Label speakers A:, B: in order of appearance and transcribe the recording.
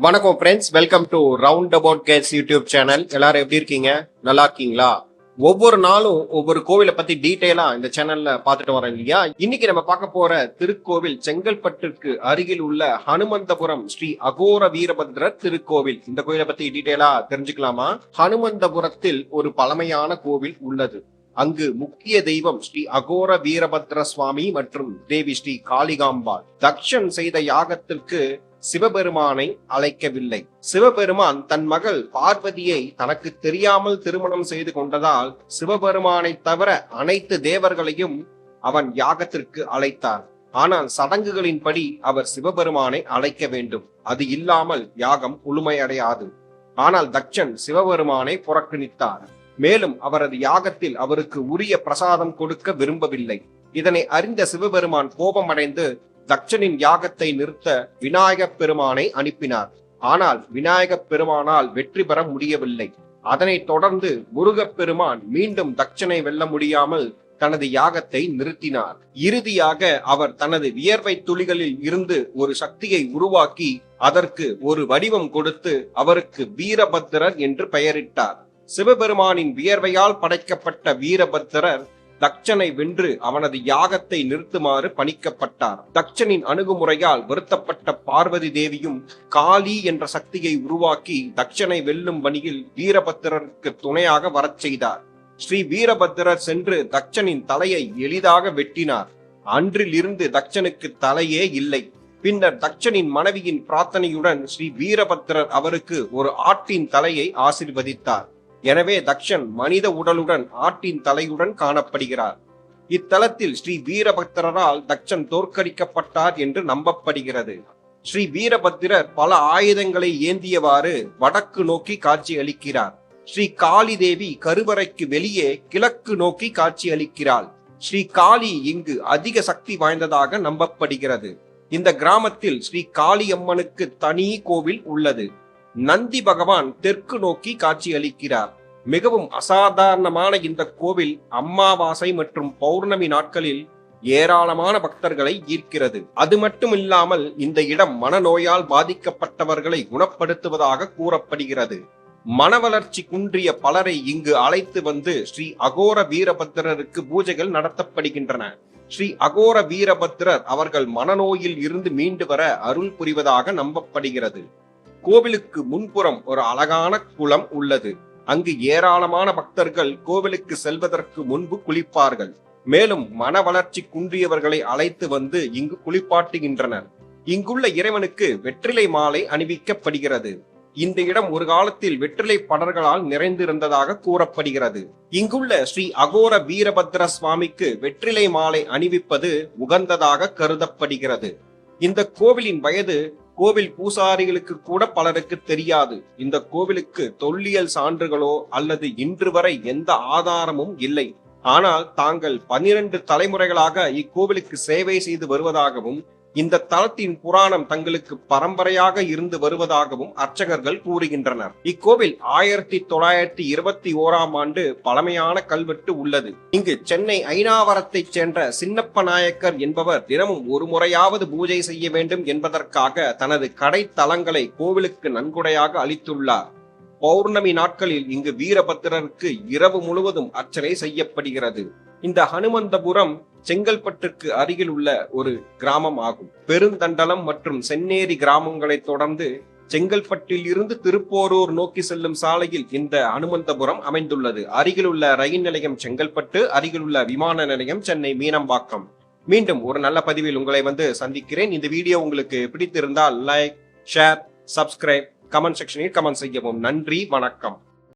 A: வணக்கம் friends, welcome to round about Gates YouTube channel. எல்லாரும் எப்படி இருக்கீங்க? நல்லா இருக்கீங்களா? ஒவ்வொரு நாளும் ஒவ்வொரு கோவிலை பத்தி டீடைலா இந்த சேனல்ல பாத்துட்டு வரேன் இல்லையா? இன்னைக்கு நம்ம பார்க்க போற திருக்கோவில் செங்கல்பட்டுக்கு அருகில் உள்ள ஹனுமந்தபுரம் ஸ்ரீ அகோர வீரபத்ரர் திருக்கோவில். இந்த கோவிலை பத்தி டீடைலா தெரிஞ்சுக்கலாமா? ஹனுமந்தபுரத்தில் ஒரு பழமையான கோவில் உள்ளது. அங்கு முக்கிய தெய்வம் ஸ்ரீ அகோர வீரபத்ர சுவாமி மற்றும் தேவி ஸ்ரீ காளிகாம்பாள். தக்ஷன் செய்த யாகத்திற்கு சிவபெருமானை அழைக்கவில்லை. சிவபெருமான் தன் மகள் பார்வதியை தனக்கு தெரியாமல் திருமணம் செய்து கொண்டதால் சிவபெருமானை தவிர அனைத்து தேவர்களையும் அவன் யாகத்திற்கு அழைத்தார். ஆனால் சடங்குகளின்படி அவர் சிவபெருமானை அழைக்க வேண்டும். அது இல்லாமல் யாகம் முழுமையடையாது. ஆனால் தக்ஷன் சிவபெருமானை புறக்கணித்தார். மேலும் அவரது யாகத்தில் அவருக்கு உரிய பிரசாதம் கொடுக்க விரும்பவில்லை. இதனை அறிந்த சிவபெருமான் கோபமடைந்து தக்ஷனின் யாகத்தை நிறுத்த விநாயகப் பெருமானை அனுப்பினார். ஆனால் விநாயகப் பெருமானால் வெற்றி பெற முடியவில்லை. அதனைத் தொடர்ந்து முருகப்பெருமான் மீண்டும் தக்ஷனை வெல்ல முடியாமல் தனது யாகத்தை நிறுத்தினார். இறுதியாக அவர் தனது வியர்வை துளிகளில் இருந்து ஒரு சக்தியை உருவாக்கி அதற்கு ஒரு வடிவம் கொடுத்து அவருக்கு வீரபத்திரர் என்று பெயரிட்டார். சிவபெருமானின் வியர்வையால் படைக்கப்பட்ட வீரபத்திரர் தக்ஷனை வென்று அவனது யாகத்தை நிறுத்துமாறு பணிக்கப்பட்டார். தக்ஷனின் அணுகுமுறையால் வருத்தப்பட்ட பார்வதி தேவியும் காளி என்ற சக்தியை உருவாக்கி தக்ஷனை வெல்லும் பணியில் வீரபத்திரருக்கு துணையாக வரச் செய்தார். ஸ்ரீ வீரபத்திரர் சென்று தக்ஷனின் தலையை எளிதாக வெட்டினார். அன்றில் இருந்து தக்ஷனுக்கு தலையே இல்லை. பின்னர் தக்ஷனின் மனைவியின் பிரார்த்தனையுடன் ஸ்ரீ வீரபத்திரர் அவருக்கு ஒரு ஆட்டின் தலையை ஆசீர்வதித்தார். எனவே தக்ஷன் மனித உடலுடன் ஆட்டின் தலையுடன் காணப்படுகிறார். இத்தலத்தில் ஸ்ரீ வீரபத்திரரால் தக்ஷன் தோற்கடிக்கப்பட்டார் என்று நம்பப்படுகிறது. ஸ்ரீ வீரபத்திரர் பல ஆயுதங்களை ஏந்தியவாறு வடக்கு நோக்கி காட்சி அளிக்கிறார். ஸ்ரீ காளி தேவி கருவறைக்கு வெளியே கிழக்கு நோக்கி காட்சி அளிக்கிறாள். ஸ்ரீ காளி இங்கு அதிக சக்தி வாய்ந்ததாக நம்பப்படுகிறது. இந்த கிராமத்தில் ஸ்ரீ காளி அம்மனுக்கு தனி கோவில் உள்ளது. நந்தி பகவான் தெற்கு நோக்கி காட்சி அளிக்கிறார். மிகவும் அசாதாரணமான இந்த கோவில் அமாவாசை மற்றும் பௌர்ணமி நாட்களில் ஏராளமான பக்தர்களை ஈர்க்கிறது. அது மட்டுமில்லாமல் இந்த இடம் மனநோயால் பாதிக்கப்பட்டவர்களை குணப்படுத்துவதாக கூறப்படுகிறது. மனவளர்ச்சி குன்றிய பலரை இங்கு அழைத்து வந்து ஸ்ரீ அகோர வீரபத்திரருக்கு பூஜைகள் நடத்தப்படுகின்றன. ஸ்ரீ அகோர வீரபத்திரர் அவர்கள் மனநோயில் இருந்து மீண்டு வர அருள் புரிவதாக நம்பப்படுகிறது. கோவிலுக்கு முன்புறம் ஒரு அழகான குளம் உள்ளது. அங்கு ஏராளமான பக்தர்கள் கோவிலுக்கு செல்வதற்கு முன்பு குளிப்பார்கள். மேலும் மன வளர்ச்சி குன்றியவர்களை அழைத்து வந்து இங்கு குளிப்பாட்டுகின்றனர். இங்குள்ள இறைவனுக்கு வெற்றிலை மாலை அணிவிக்கப்படுகிறது. இந்த இடம் ஒரு காலத்தில் வெற்றிலை படர்களால் நிறைந்திருந்ததாக கூறப்படுகிறது. இங்குள்ள ஸ்ரீ அகோர வீரபத்ர சுவாமிக்கு வெற்றிலை மாலை அணிவிப்பது உகந்ததாக கருதப்படுகிறது. இந்த கோவிலின் வயது கோவில் பூசாரிகளுக்கு கூட பலருக்கு தெரியாது. இந்த கோவிலுக்கு தொல்லியல் சான்றுகளோ அல்லது இன்று வரை எந்த ஆதாரமும் இல்லை. ஆனால் தாங்கள் 12 தலைமுறைகளாக இக்கோவிலுக்கு சேவை செய்து வருவதாகவும் இந்த தலத்தின் புராணம் தங்களுக்கு பரம்பரையாக இருந்து வருவதாகவும் அர்ச்சகர்கள் கூறுகின்றனர். இக்கோவில் 1921ஆம் ஆண்டு பழமையான கல்வெட்டு உள்ளது. இங்கு சென்னை ஐனாவரத்தை சேர்ந்த சின்னப்ப நாயக்கர் என்பவர் தினமும் ஒரு முறையாவது பூஜை செய்ய வேண்டும் என்பதற்காக தனது கடை தலங்களை கோவிலுக்கு நன்கொடையாக அளித்துள்ளார். பௌர்ணமி நாட்களில் இங்கு வீரபத்திரருக்கு இரவு முழுவதும் அர்ச்சனை செய்யப்படுகிறது. இந்த ஹனுமந்தபுரம் செங்கல்பட்டுக்கு அருகில் உள்ள ஒரு கிராமம் ஆகும். பெருந்தண்டலம் மற்றும் சென்னேரி கிராமங்களை தொடர்ந்து செங்கல்பட்டில் இருந்து திருப்போரூர் நோக்கி செல்லும் சாலையில் இந்த ஹனுமந்தபுரம் அமைந்துள்ளது. அருகில் உள்ள ரயில் நிலையம் செங்கல்பட்டு, அருகில் உள்ள விமான நிலையம் சென்னை மீனம்பாக்கம். மீண்டும் ஒரு நல்ல பதிவில் உங்களை சந்திக்கிறேன். இந்த வீடியோ உங்களுக்கு பிடித்திருந்தால் லைக், ஷேர், சப்ஸ்கிரைப், கமெண்ட் செக்ஷனில் கமெண்ட் செய்யவும். நன்றி, வணக்கம்.